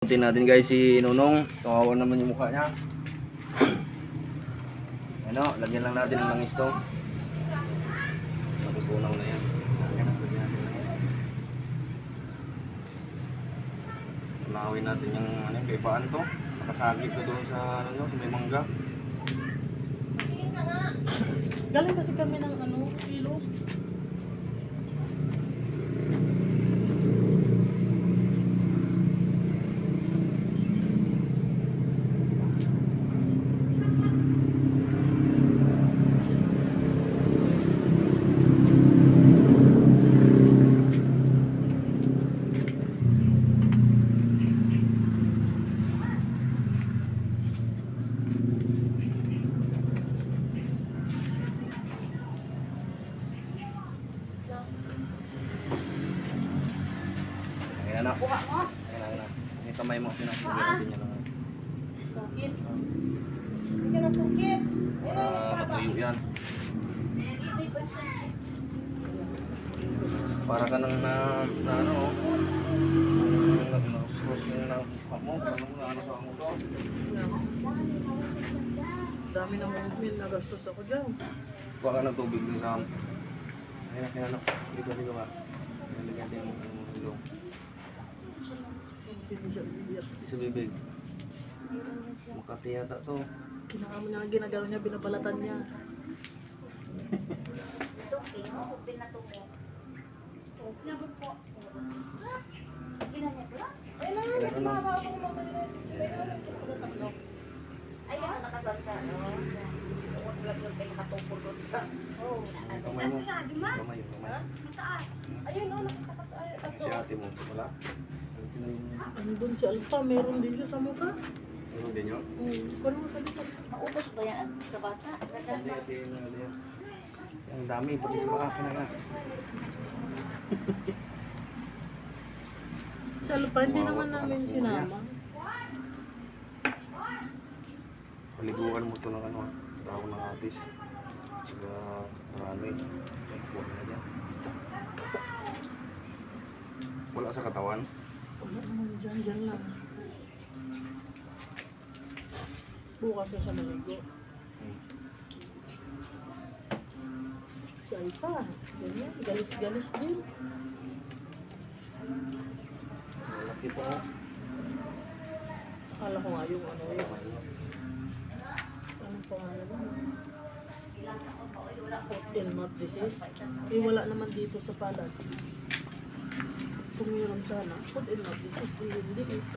Tingnan natin guys si Nonong. Kawawa naman yung mukha niya. Ano, lagyan lang natin ng langis to. Matutunaw na yan. Lagyan natin ng langis. Tunawin natin yung ano, kay paan to. Nakasagip ko doon sa ano, sa may mangga. Galing kasi kami ng ano, kilo. Ayan na. Ayan na. Yung kamay mo, pinakinggan natin yan. Sukit. Hindi ka na sukit. Para matuyo yan. Para ka nang na ano, nag-sauce yung na mukha mo. Parang ano sa mo to. Dami ng movement na gastos ako dyan. Kuha ka ng tubig dun sa ayan na. Dito ka. Nalagyan natin yung ilong. Sa bibig. Makati yata to. Kinakamo niya, ginagano niya, binabalatan niya. Kamay mo. Kamay. Ayun, nakakataas. Si ate mo. Wala? Andun si Alpha, meron din siya sa mukha. Meron din yun? Kano mo sabi ko? Maubos ba yan sa bata? Ang dami, pati sa mga na. Si Alpha, hindi naman namin sinama. Paliguan mo ito ng ano, tao ng atis. Sila marami. Huwag na dyan. Wala sa katawan. Wala naman dyan lang. Bukas na siya maligo. Si Alpha, ganyan, galis-galis din. Malaki po. Akala ko nga yung ano yun. Anong pangalan mo? Foot and mouth disease. Eh wala naman dito sa palad. Kung meron sana, foot and mouth disease, hindi.